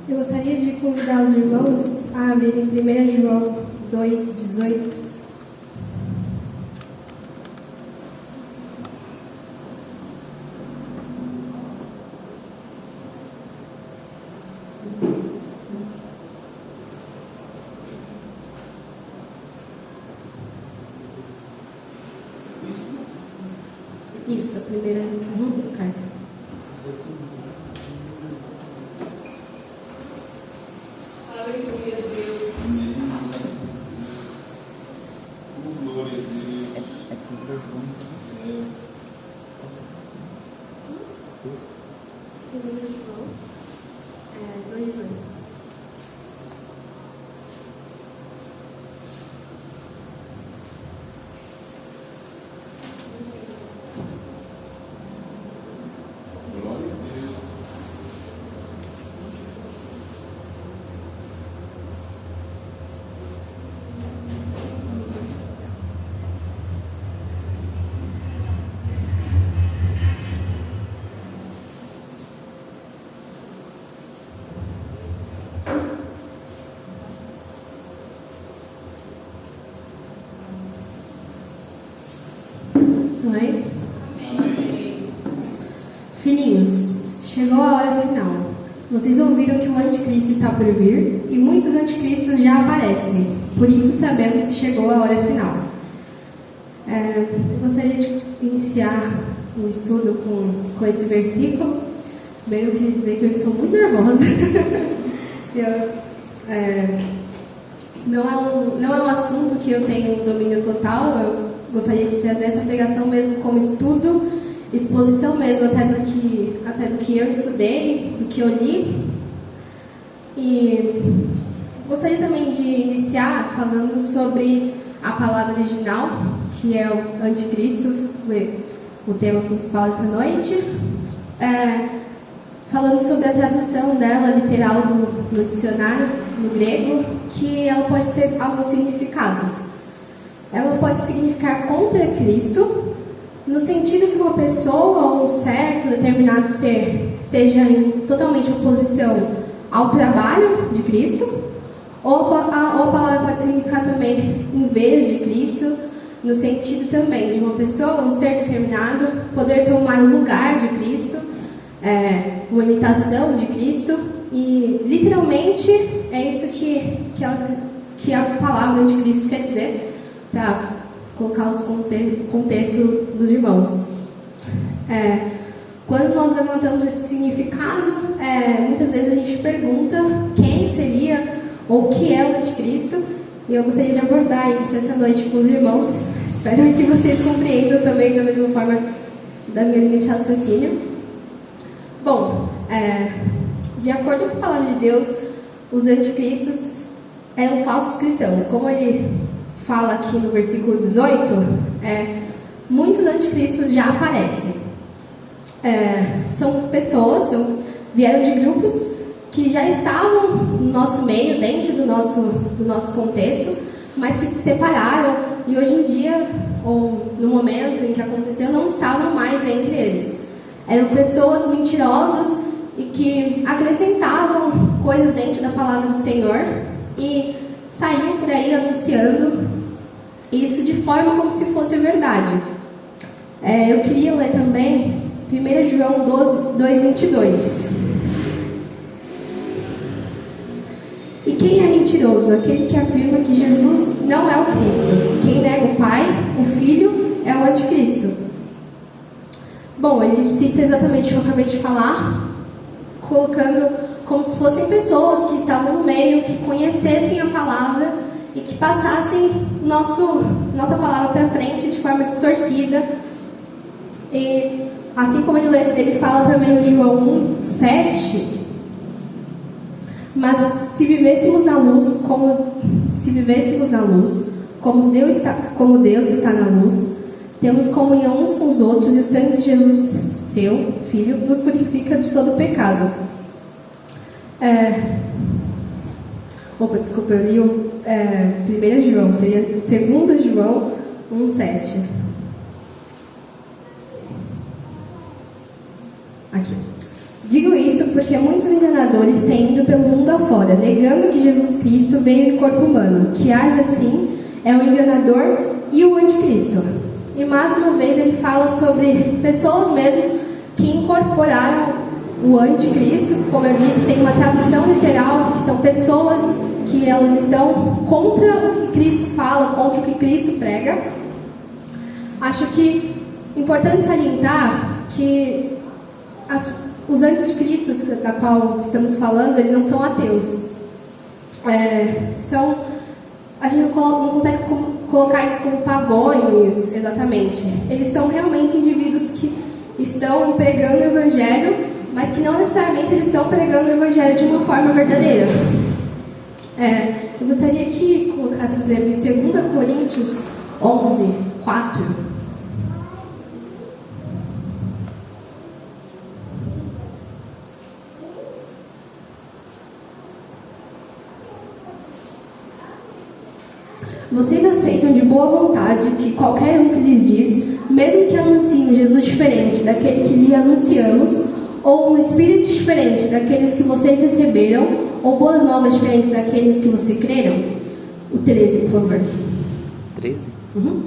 Eu gostaria de convidar os irmãos a abrirem 1 João 2,18. Isso, a primeira carta. Aleluia, Deus. Glória a Deus. É tudo junto. Primeiro João 2,18. Glória a Deus. Amém? Amém. Filhinhos, chegou a hora final. Vocês ouviram que o anticristo está por vir e muitos anticristos já aparecem. Por isso sabemos que chegou a hora final. Eu gostaria de iniciar o estudo com esse versículo. Bem, eu queria dizer que eu estou muito nervosa. Não é um assunto que eu tenho domínio total. Eu gostaria de trazer essa pregação mesmo como estudo, exposição mesmo até do que eu estudei, do que eu li. E gostaria também de iniciar falando sobre a palavra original, que é o anticristo, o tema principal dessa noite. Falando sobre a tradução dela literal no dicionário, no grego, que ela pode ter alguns significados. Ela pode significar contra Cristo, no sentido que uma pessoa ou um certo determinado ser esteja em totalmente oposição ao trabalho de Cristo, ou a palavra pode significar também em vez de Cristo, no sentido também de uma pessoa, um ser determinado, poder tomar o lugar de Cristo, uma imitação de Cristo, e literalmente é isso que a palavra anticristo quer dizer, para colocar os contextos dos irmãos. Quando nós levantamos esse significado, muitas vezes a gente pergunta quem seria ou o que é o anticristo, e eu gostaria de abordar isso essa noite com os irmãos. Espero que vocês compreendam também da mesma forma da minha linha de raciocínio. Bom, de acordo com a palavra de Deus, os anticristos eram falsos cristãos. Como ele fala aqui no versículo 18, muitos anticristos já aparecem. São pessoas, vieram de grupos que já estavam no nosso meio, dentro do nosso contexto, mas que se separaram e hoje em dia, ou no momento em que aconteceu, não estavam mais entre eles. Eram pessoas mentirosas e que acrescentavam coisas dentro da palavra do Senhor e saíam por aí anunciando isso de forma como se fosse verdade. Eu queria ler também 1 João 2,22. E quem é mentiroso? Aquele que afirma que Jesus não é o Cristo. Quem nega o Pai, o Filho, é o anticristo. Bom, ele cita exatamente o que eu acabei de falar, colocando como se fossem pessoas que estavam no meio, que conhecessem a palavra e que passassem nossa palavra para frente de forma distorcida. E assim como ele fala também no João 1,7, mas se vivêssemos na luz, como Deus está na luz, temos comunhão uns com os outros, e o sangue de Jesus, seu Filho, nos purifica de todo pecado. Desculpa, eu li o 1 João, seria 2 João 1,7. Aqui. Digo isso porque muitos enganadores têm ido pelo mundo afora, negando que Jesus Cristo veio em corpo humano. Que age assim é o enganador e o anticristo. E mais uma vez ele fala sobre pessoas mesmo que incorporaram o anticristo. Como eu disse, tem uma tradução literal, que são pessoas que elas estão contra o que Cristo fala, contra o que Cristo prega. Acho que é importante salientar que os anticristos da qual estamos falando, eles não são ateus. A gente não consegue colocar eles como pagões, exatamente. Eles são realmente indivíduos que estão pregando o Evangelho, mas que não necessariamente eles estão pregando o Evangelho de uma forma verdadeira. Eu gostaria que colocasse em 2 Coríntios 11, 4. Vocês aceitam de boa vontade que qualquer um que lhes diz, mesmo que anuncie um Jesus diferente daquele que lhe anunciamos, ou um Espírito diferente daqueles que vocês receberam, ou boas novas diferentes daqueles que vocês creram? O 13, por favor. 13? Uhum.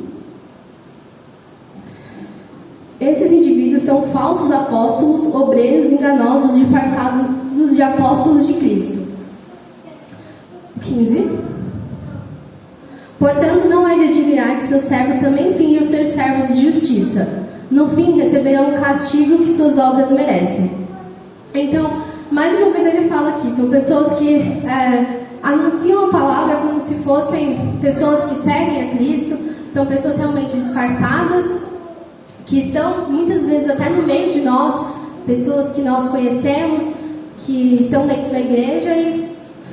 Esses indivíduos são falsos apóstolos, obreiros enganosos, disfarçados de apóstolos de Cristo. 15. Portanto, não é de admirar que seus servos também finjam ser servos de justiça. No fim, receberão o castigo que suas obras merecem. Então, mais uma vez ele fala aqui, são pessoas que anunciam a palavra como se fossem pessoas que seguem a Cristo, são pessoas realmente disfarçadas, que estão muitas vezes até no meio de nós, pessoas que nós conhecemos, que estão dentro da igreja e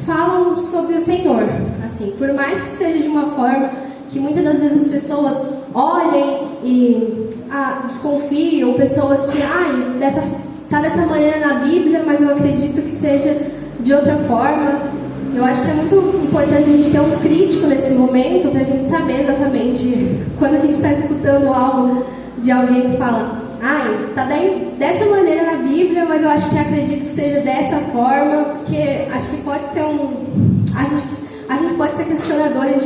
falam sobre o Senhor, assim, por mais que seja de uma forma que muitas das vezes as pessoas olhem e desconfiem, ou pessoas que, está dessa maneira na Bíblia, mas eu acredito que seja de outra forma. Eu acho que é muito importante a gente ter um crítico nesse momento, para a gente saber exatamente, quando a gente está escutando algo de alguém que fala, está dessa maneira na Bíblia, mas eu acho que acredito que seja dessa forma, porque acho que pode ser a gente pode ser questionadores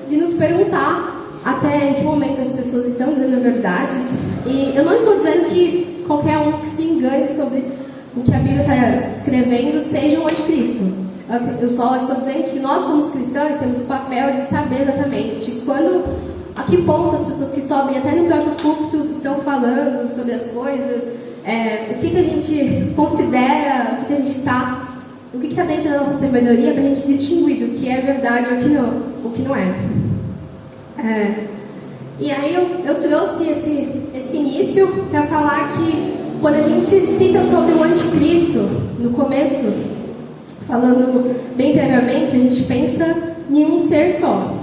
de nos perguntar até em que momento as pessoas estão dizendo verdades. E eu não estou dizendo que qualquer um que se engane sobre o que a Bíblia está escrevendo seja um anticristo. Eu só estou dizendo que nós, como cristãos, temos o papel de saber exatamente a que ponto as pessoas que sobem até no próprio púlpito estão falando sobre as coisas, o que a gente considera, o que está dentro da nossa sabedoria, para a gente distinguir do que é verdade e o que não é. E aí eu trouxe esse início para falar que quando a gente cita sobre o anticristo, no começo, falando bem previamente, a gente pensa em um ser só.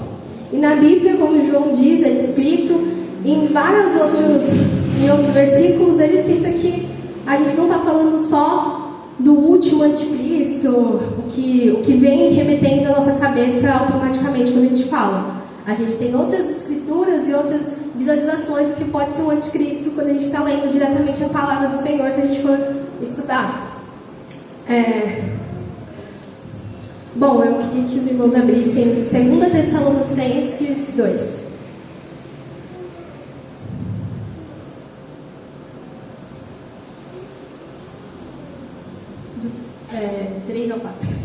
E na Bíblia, como João diz, é descrito, em vários outros versículos, ele cita que a gente não está falando só do último anticristo, o que vem remetendo à nossa cabeça automaticamente quando a gente fala. A gente tem outras escrituras e outras visualizações do que pode ser um anticristo quando a gente está lendo diretamente a palavra do Senhor, se a gente for estudar. Bom, eu queria que os irmãos abrissem 2 Tessalonicenses 2. Do 3 ao 4.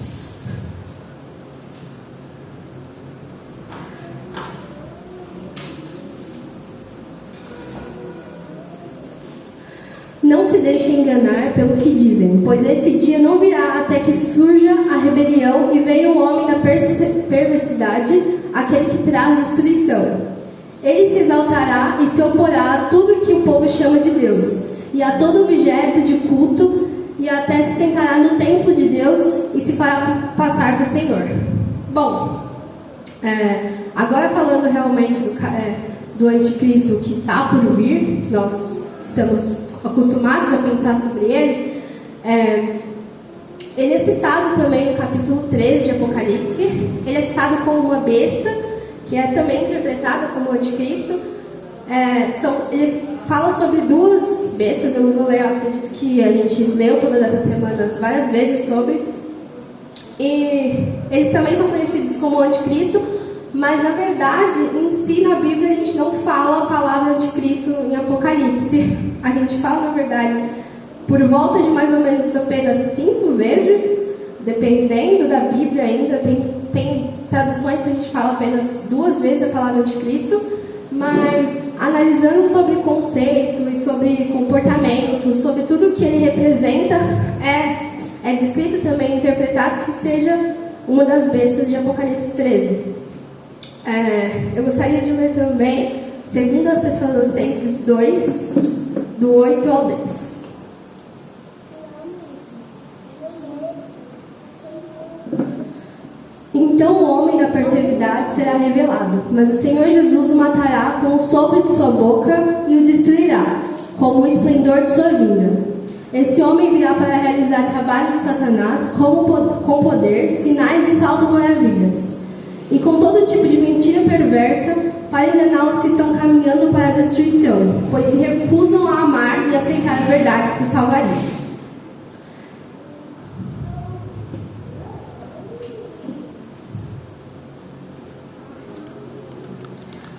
Não se deixe enganar pelo que dizem, pois esse dia não virá até que surja a rebelião e venha o homem da perversidade, aquele que traz destruição. Ele se exaltará e se oporá a tudo que o povo chama de Deus, e a todo objeto de culto, e até se sentará no templo de Deus e se fará passar por Senhor. Bom, agora falando realmente do anticristo que está por vir, que nós estamos acostumados a pensar sobre ele, ele é citado também no capítulo 13 de Apocalipse. Ele é citado como uma besta, que é também interpretada como anticristo. Ele fala sobre duas bestas, eu não vou ler, eu acredito que a gente leu todas essas semanas várias vezes sobre. E eles também são conhecidos como anticristo, mas na verdade, em si, na Bíblia, a gente não fala a palavra anticristo em Apocalipse. A gente fala, na verdade, por volta de mais ou menos apenas 5 vezes, dependendo da Bíblia ainda, tem traduções que a gente fala apenas 2 vezes a palavra anticristo, mas analisando sobre conceito e sobre comportamento, sobre tudo que ele representa, é descrito também, interpretado que seja uma das bestas de Apocalipse 13. Eu gostaria de ler também 2 Tessalonicenses 2, do 8 ao 10. Então o homem da perversidade será revelado, mas o Senhor Jesus o matará com o sopro de sua boca e o destruirá, como o esplendor de sua vinda. Esse homem virá para realizar trabalho de Satanás com poder, sinais e falsas maravilhas, e com todo tipo de mentira perversa, para enganar os que estão caminhando para a destruição, pois se recusam a amar e aceitar a verdade que os salvaria.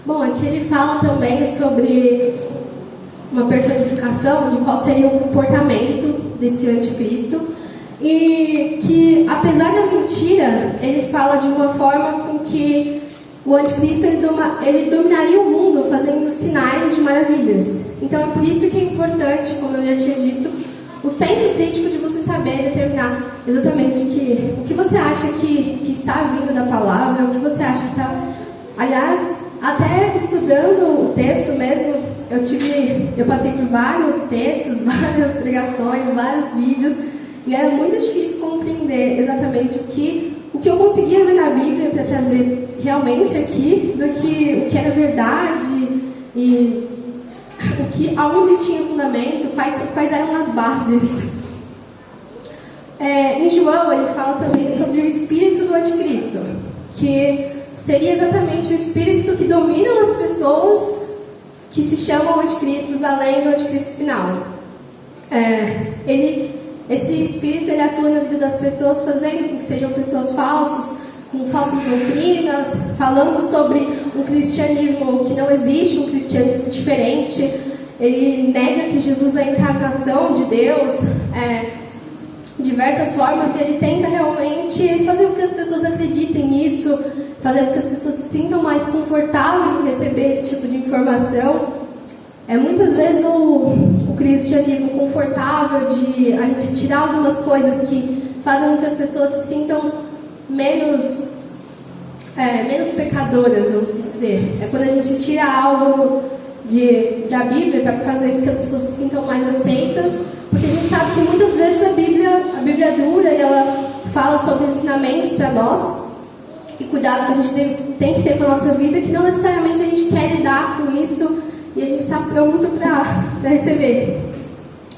Bom, aqui ele fala também sobre uma personificação de qual seria o comportamento desse anticristo, e que, apesar da mentira, ele fala de uma forma com que o anticristo ele dominaria o mundo fazendo sinais de maravilhas. Então é por isso que é importante, como eu já tinha dito, o senso crítico de você saber determinar exatamente o que você acha que está vindo da palavra, o que você acha que está... Aliás, até estudando o texto mesmo, eu passei por vários textos, várias pregações, vários vídeos, e era muito difícil compreender exatamente o que eu conseguia ver na Bíblia para trazer realmente aqui, do que o que era verdade e aonde tinha fundamento, quais eram as bases. Em João ele fala também sobre o espírito do anticristo, que seria exatamente o espírito que domina as pessoas que se chamam anticristos, além do anticristo final. Esse espírito ele atua na vida das pessoas, fazendo com que sejam pessoas falsas, com falsas doutrinas, falando sobre um cristianismo que não existe, um cristianismo diferente. Ele nega que Jesus é a encarnação de Deus, de diversas formas, e ele tenta realmente fazer com que as pessoas acreditem nisso, fazer com que as pessoas se sintam mais confortáveis em receber esse tipo de informação. Muitas vezes o cristianismo confortável de a gente tirar algumas coisas que fazem com que as pessoas se sintam menos pecadoras, vamos dizer. É quando a gente tira algo da Bíblia para fazer com que as pessoas se sintam mais aceitas, porque a gente sabe que muitas vezes a Bíblia é dura e ela fala sobre ensinamentos para nós e cuidados que a gente tem que ter com a nossa vida, que não necessariamente a gente quer lidar com isso e a gente está pronto para receber.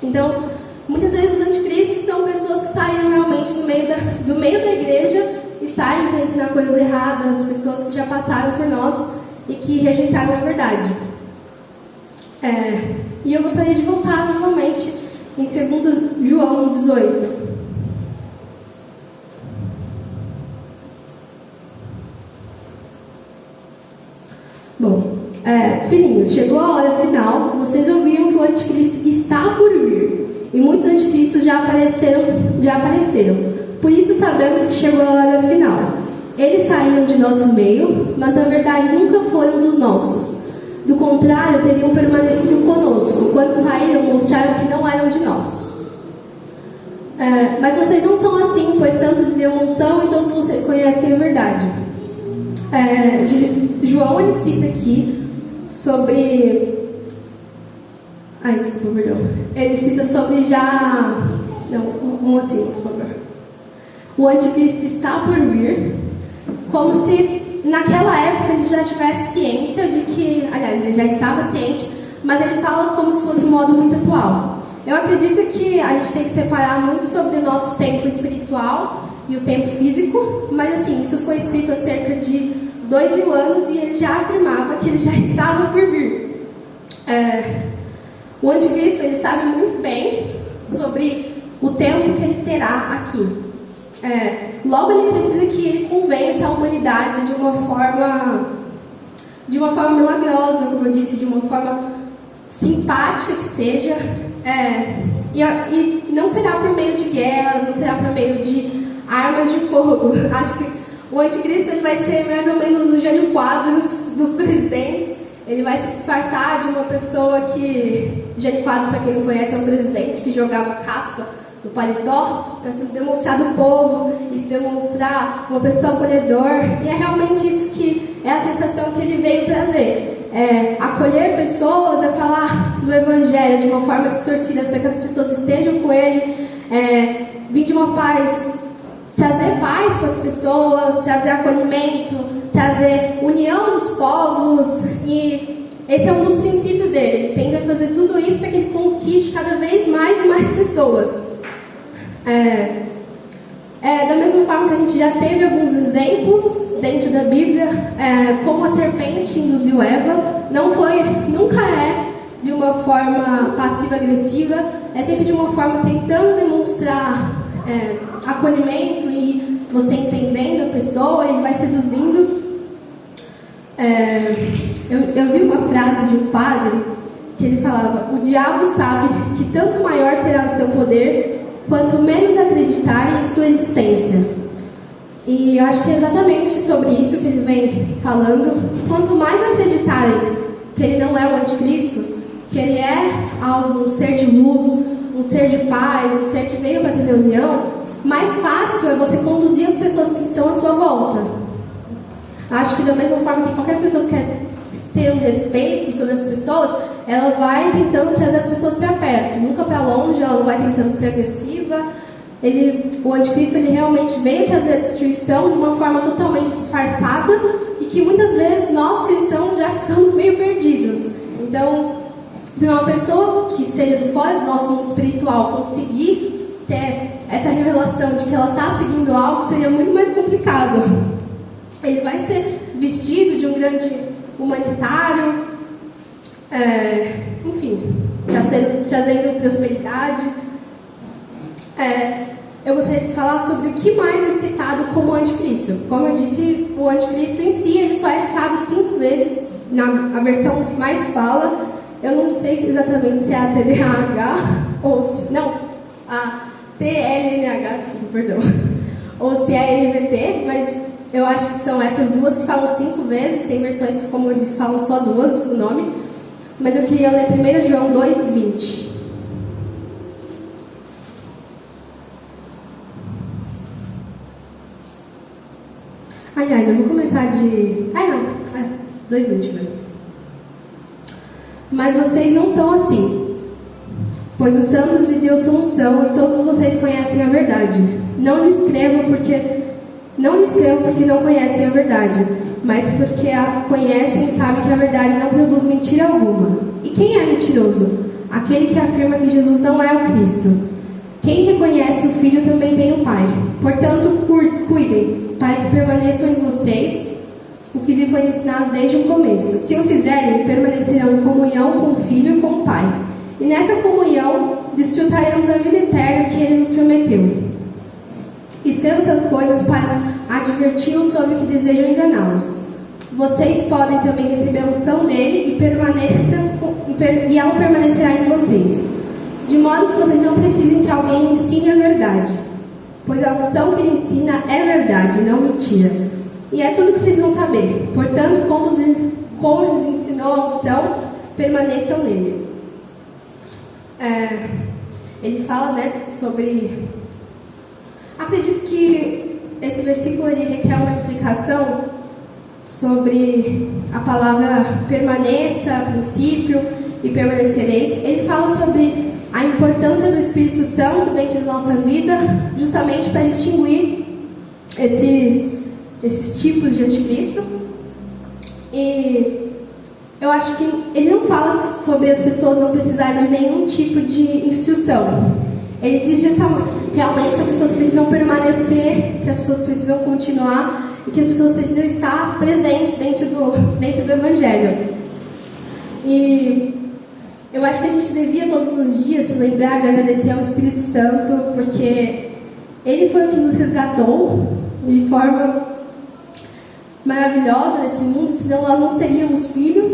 Então, muitas vezes os anticristos são pessoas que saem realmente do meio da igreja e saem para ensinar coisas erradas, pessoas que já passaram por nós e que rejeitaram a verdade. E eu gostaria de voltar novamente em 2 João 18. Bom, filhinhos, chegou a hora final. Vocês ouviram que o anticristo está por vir, e muitos anticristos já apareceram. Por isso sabemos que chegou a hora final. Eles saíram de nosso meio, mas na verdade nunca foram dos nossos. Do contrário, teriam permanecido conosco. Quando saíram, mostraram que não eram de nós. Mas vocês não são assim, pois santos de Deus não são, e todos vocês conhecem a verdade. João ele cita aqui sobre... desculpa, perdão. Ele cita sobre já... Não, assim, por favor. O anticristo está por vir, como se naquela época ele já tivesse ciência de que... Aliás, ele já estava ciente, mas ele fala como se fosse um modo muito atual. Eu acredito que a gente tem que separar muito sobre o nosso tempo espiritual e o tempo físico, mas assim, isso foi escrito há cerca de 2000 anos e ele já afirmava que ele já estava por vir. O anticristo, ele sabe muito bem sobre o tempo que ele terá aqui. Logo, ele precisa que ele convença a humanidade de uma forma milagrosa, como eu disse, de uma forma simpática que seja, e não será por meio de guerras, não será por meio de armas de fogo. Acho que o anticristo ele vai ser mais ou menos o Jânio Quadros dos presidentes. Ele vai se disfarçar de uma pessoa que... Jânio Quadros, para quem não conhece, é um presidente que jogava caspa no paletó para se demonstrar do povo e se demonstrar uma pessoa acolhedora. E é realmente isso que é a sensação que ele veio trazer. Acolher pessoas, falar do Evangelho de uma forma distorcida para que as pessoas estejam com ele, vir de uma paz, trazer paz para as pessoas, trazer acolhimento, trazer união dos povos. E esse é um dos princípios dele. Ele tende a fazer tudo isso para que ele conquiste cada vez mais e mais pessoas. Da mesma forma que a gente já teve alguns exemplos dentro da Bíblia, como a serpente induziu Eva, nunca é de uma forma passiva-agressiva, é sempre de uma forma tentando demonstrar acolhimento e você entendendo a pessoa, ele vai seduzindo. Eu vi uma frase de um padre que ele falava: o diabo sabe que tanto maior será o seu poder quanto menos acreditarem em sua existência. E eu acho que é exatamente sobre isso que ele vem falando. Quanto mais acreditarem que ele não é o anticristo, que ele é um ser de luz, um ser de paz, um ser que veio para trazer união, mais fácil é você conduzir as pessoas que estão à sua volta. Acho que da mesma forma que qualquer pessoa que quer ter um respeito sobre as pessoas, ela vai tentando trazer as pessoas para perto, nunca para longe, ela não vai tentando ser agressiva. O anticristo ele realmente veio trazer a destruição de uma forma totalmente disfarçada e que muitas vezes nós cristãos já ficamos meio perdidos. Então, para uma pessoa que seja de fora do nosso mundo espiritual conseguir ter essa revelação de que ela está seguindo algo, seria muito mais complicado. Ele vai ser vestido de um grande humanitário, enfim, trazendo prosperidade. Eu gostaria de falar sobre o que mais é citado como anticristo. Como eu disse, o anticristo em si ele só é citado 5 vezes na versão que mais fala. Eu não sei se exatamente se é a TDAH ou se... Não, a TLNH, desculpa, perdão. Ou se é a NVT, mas eu acho que são essas duas que falam 5 vezes. Tem versões que, como eu disse, falam só 2 o nome. Mas eu queria ler 1 João 2:20. Aliás, eu vou começar de... 2:20 mesmo. Mas vocês não são assim, pois os santos de Deus são e todos vocês conhecem a verdade. Não lhes escrevo porque não conhecem a verdade, mas porque a conhecem e sabem que a verdade não produz mentira alguma. E quem é mentiroso? Aquele que afirma que Jesus não é o Cristo. Quem reconhece o Filho também tem o Pai. Portanto, cuidem para que permaneçam em vocês o que lhe foi ensinado desde o começo. Se o fizerem, permanecerão em comunhão com o Filho e com o Pai. E nessa comunhão desfrutaremos a vida eterna que Ele nos prometeu. Escrevo essas coisas para adverti-los sobre o que desejam enganá-los. Vocês podem também receber a unção dele e ela permanecerá em vocês. De modo que vocês não precisem que alguém ensine a verdade. Pois a unção que ele ensina é verdade, não mentira. E é tudo que precisam saber. Portanto, como lhes ensinou a unção, permaneçam nele. Ele fala, sobre... Acredito que esse versículo ele requer uma explicação sobre a palavra permaneça, princípio e permanecereis. Ele fala sobre a importância do Espírito Santo dentro da nossa vida, justamente para distinguir esses tipos de anticristo. E eu acho que ele não fala sobre as pessoas não precisarem de nenhum tipo de instrução. Ele diz realmente que as pessoas precisam permanecer, que as pessoas precisam continuar e que as pessoas precisam estar presentes dentro do Evangelho. E eu acho que a gente devia todos os dias se lembrar de agradecer ao Espírito Santo, porque Ele foi o que nos resgatou de forma maravilhosa nesse mundo, senão nós não seríamos filhos,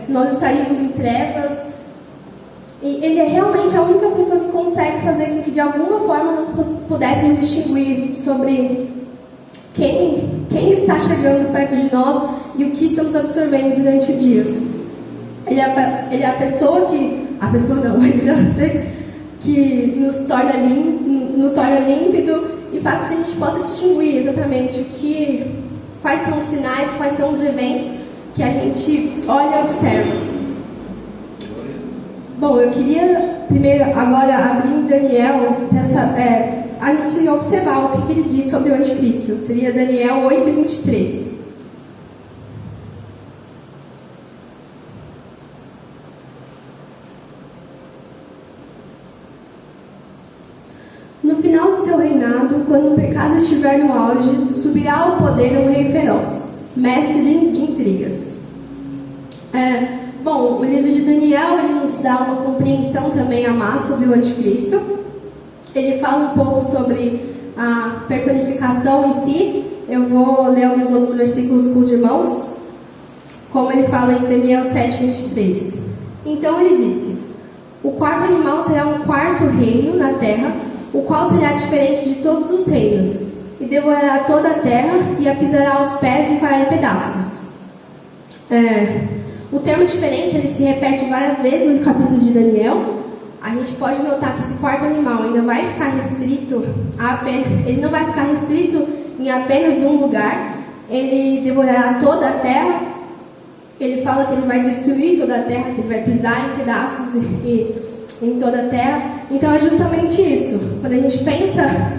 nós estaríamos em trevas. E Ele é realmente a única pessoa que consegue fazer com que de alguma forma nós pudéssemos distinguir sobre quem está chegando perto de nós e o que estamos absorvendo durante o dia. Ele é a pessoa que... A pessoa não, mas ele é o ser que nos torna límpido e faz com que a gente possa distinguir exatamente quais são os sinais, quais são os eventos que a gente olha e observa. Bom, eu queria primeiro agora abrir em Daniel a gente observar o que ele diz sobre o anticristo. Seria Daniel 8:23. No final de seu reinado, quando o pecado estiver no auge, subirá ao poder um rei feroz, mestre de intrigas. Bom, o livro de Daniel ele nos dá uma compreensão também a mais sobre o anticristo. Ele fala um pouco sobre a personificação em si. Eu vou ler alguns outros versículos com os irmãos, como ele fala em Daniel 7:23. Então ele disse: o quarto animal será um quarto reino na terra, o qual será diferente de todos os reinos, e devorará toda a terra, e a pisará aos pés e fará em pedaços. O termo diferente ele se repete várias vezes no capítulo de Daniel. A gente pode notar que esse quarto animal ainda vai ficar restrito ele não vai ficar restrito em apenas um lugar. Ele devorará toda a terra. Ele fala que ele vai destruir toda a terra, que ele vai pisar em pedaços e em toda a terra. Então é justamente isso. Quando a gente pensa,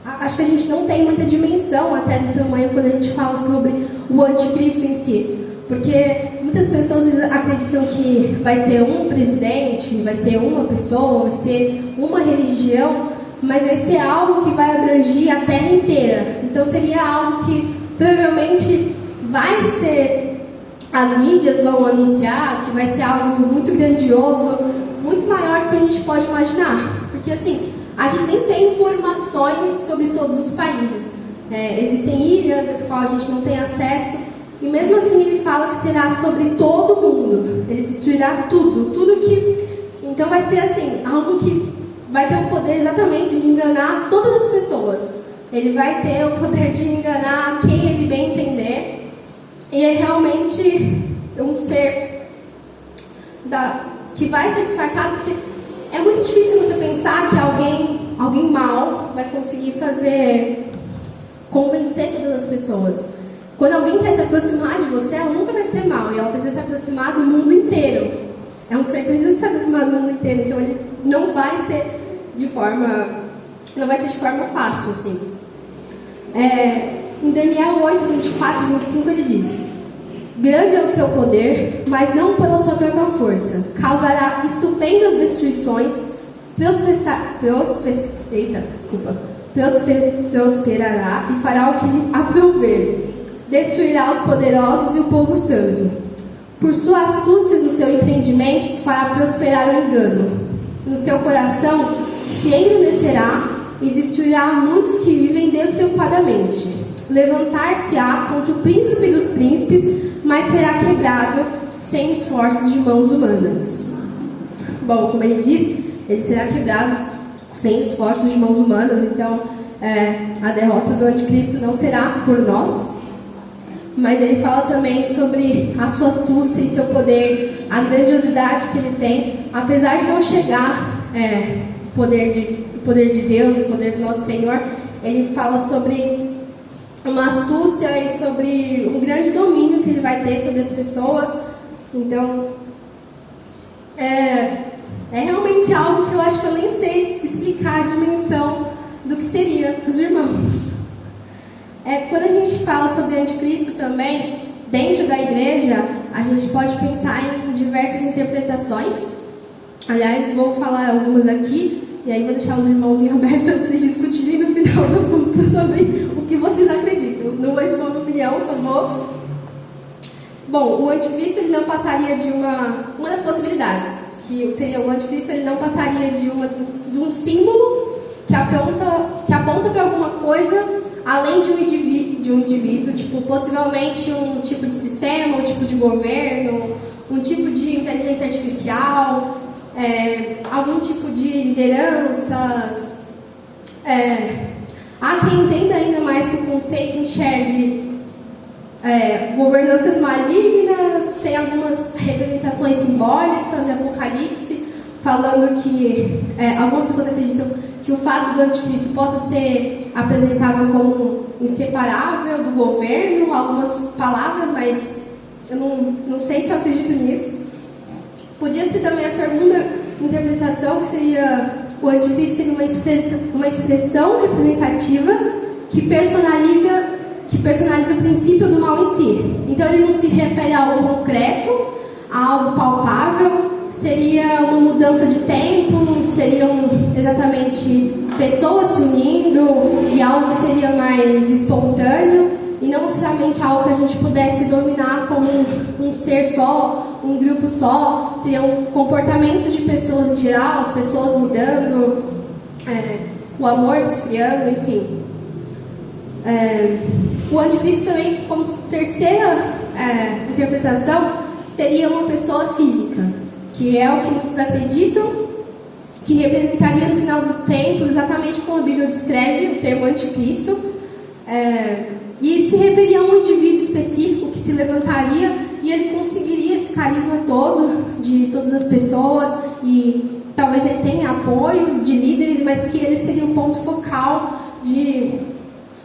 acho que a gente não tem muita dimensão até do tamanho quando a gente fala sobre o anticristo em si. Porque muitas pessoas acreditam que vai ser um presidente, vai ser uma pessoa, vai ser uma religião, mas vai ser algo que vai abranger a terra inteira. Então seria algo que provavelmente vai ser, as mídias vão anunciar, que vai ser algo muito grandioso, muito maior do que a gente pode imaginar. Porque assim, a gente nem tem informações sobre todos os países. Existem ilhas das quais a gente não tem acesso. E mesmo assim ele fala que será sobre todo mundo. Ele destruirá tudo que... Então vai ser assim, algo que vai ter o poder exatamente de enganar todas as pessoas. Ele vai ter o poder de enganar quem ele bem entender. E é realmente um ser que vai ser disfarçado, porque é muito difícil você pensar que alguém mau vai conseguir convencer todas as pessoas. Quando alguém quer se aproximar de você, ela nunca vai ser mal, e ela precisa se aproximar do mundo inteiro. É um ser que precisa se aproximar do mundo inteiro, então ele não vai ser de forma fácil, assim. Em Daniel 8, 24 e 25 ele diz: grande é o seu poder, mas não pela sua própria força. Causará estupendas destruições, prosperará e fará o que lhe aprouver. Destruirá os poderosos e o povo santo. Por sua astúcia no seu empreendimento, fará prosperar o engano. No seu coração se engrandecerá e destruirá muitos que vivem despreocupadamente. Levantar-se-á contra o príncipe dos príncipes, mas será quebrado sem esforços de mãos humanas. Bom, como ele diz, ele será quebrado sem esforços de mãos humanas. Então, a derrota do anticristo não será por nós. Mas ele fala também sobre a sua astúcia e seu poder, a grandiosidade que ele tem, apesar de não chegar o poder de Deus, o poder do nosso Senhor. Ele fala sobre uma astúcia e sobre um grande domínio que ele vai ter sobre as pessoas. Então, é realmente algo que eu acho que eu nem sei explicar a dimensão do que seria os irmãos. Quando a gente fala sobre anticristo também, dentro da igreja, a gente pode pensar em diversas interpretações. Aliás, vou falar algumas aqui, e aí vou deixar os irmãos em aberto para vocês discutirem no final do culto sobre o que vocês acreditam. Não vou expor minha opinião, só vou... Bom, o anticristo ele não passaria de uma uma das possibilidades, que seria o anticristo, ele não passaria de um símbolo que aponta para alguma coisa além de um indivíduo, tipo, possivelmente um tipo de sistema, um tipo de governo, um tipo de inteligência artificial, algum tipo de lideranças. Há quem entenda ainda mais que o conceito enxergue governanças malignas, tem algumas representações simbólicas de Apocalipse, falando que algumas pessoas acreditam que o fato do anticristo possa ser apresentado como inseparável do governo, algumas palavras, mas eu não sei se eu acredito nisso. Podia ser também a segunda interpretação, que seria o anticristo seria uma expressão representativa que personaliza o princípio do mal em si. Então ele não se refere a algo concreto, a algo palpável, seria uma mudança de tempo, seriam exatamente pessoas se unindo e algo que seria mais espontâneo e não necessariamente algo que a gente pudesse dominar como um ser só, um grupo só. Seriam comportamentos de pessoas em geral, as pessoas mudando, o amor se esfriando, enfim. O anticristo também, como terceira interpretação, seria uma pessoa física, que é o que muitos acreditam, que representaria no final dos tempos, exatamente como a Bíblia descreve o termo anticristo, e se referia a um indivíduo específico que se levantaria e ele conseguiria esse carisma todo de todas as pessoas, e talvez ele tenha apoios de líderes, mas que ele seria o ponto focal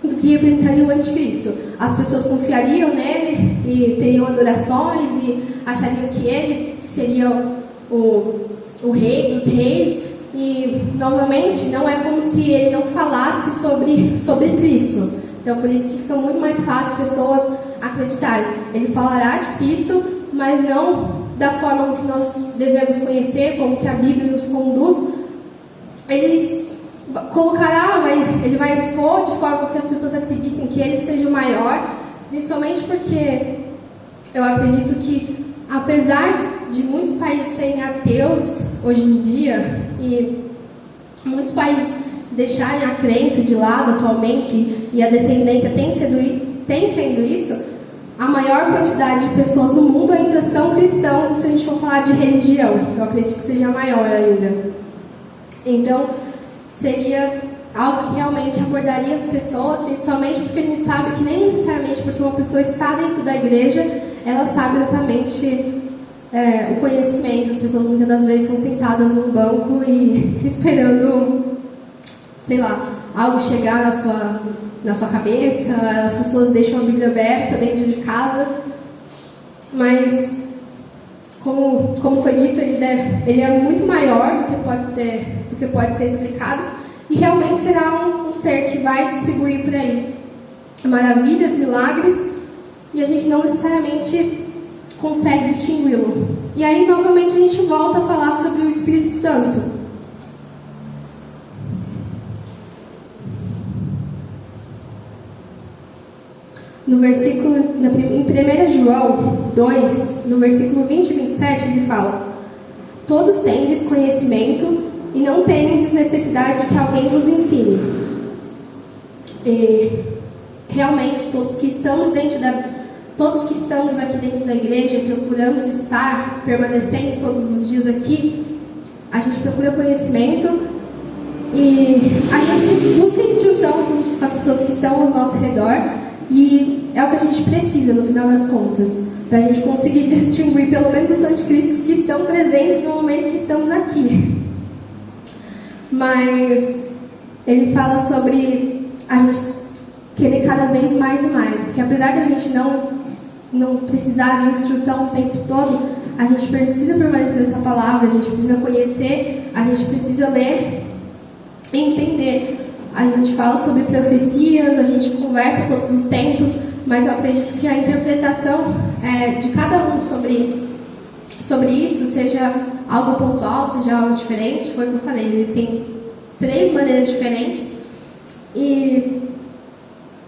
do que representaria o anticristo. As pessoas confiariam nele e teriam adorações e achariam que ele seria o rei dos reis. E, novamente, não é como se ele não falasse sobre Cristo. Então, por isso que fica muito mais fácil pessoas acreditarem. Ele falará de Cristo, mas não da forma que nós devemos conhecer, como que a Bíblia nos conduz. Ele colocará, ele vai expor de forma que as pessoas acreditem que ele seja o maior, principalmente porque eu acredito que, apesar de muitos países serem ateus hoje em dia, e muitos países deixarem a crença de lado atualmente, e a descendência tem sendo isso, a maior quantidade de pessoas no mundo ainda são cristãos, se a gente for falar de religião. Eu acredito que seja maior ainda. Então, seria algo que realmente abordaria as pessoas, principalmente porque a gente sabe que nem necessariamente porque uma pessoa está dentro da igreja, ela sabe exatamente o conhecimento. As pessoas muitas das vezes estão sentadas num banco e esperando, sei lá, algo chegar na sua cabeça. As pessoas deixam a Bíblia aberta dentro de casa, mas como foi dito, ele é muito maior do que pode ser explicado, e realmente será um ser que vai distribuir por aí maravilhas, milagres, e a gente não necessariamente consegue distingui-lo. E aí, novamente, a gente volta a falar sobre o Espírito Santo. No versículo, em 1 João 2, no versículo 20 e 27, ele fala: todos tendes conhecimento e não tendes necessidade que alguém vos ensine. E realmente, todos que estamos aqui dentro da igreja, procuramos estar permanecendo todos os dias aqui, a gente procura conhecimento e a gente busca instrução com as pessoas que estão ao nosso redor, e é o que a gente precisa no final das contas, para a gente conseguir distinguir pelo menos os anticristos que estão presentes no momento que estamos aqui. Mas ele fala sobre a gente querer cada vez mais e mais, porque apesar de a gente não precisar de instrução o tempo todo, a gente precisa permanecer nessa palavra, a gente precisa conhecer, a gente precisa ler e entender. A gente fala sobre profecias, a gente conversa todos os tempos, mas eu acredito que a interpretação de cada um sobre isso, seja algo pontual, seja algo diferente. Foi o que eu falei, existem 3 maneiras diferentes, e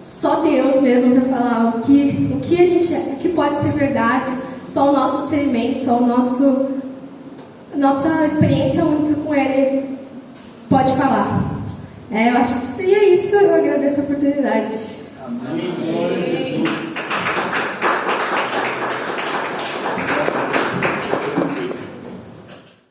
só Deus mesmo para falar o que pode ser verdade só o nosso discernimento, só nossa experiência única com Ele pode falar. Eu acho que seria isso. Eu agradeço a oportunidade.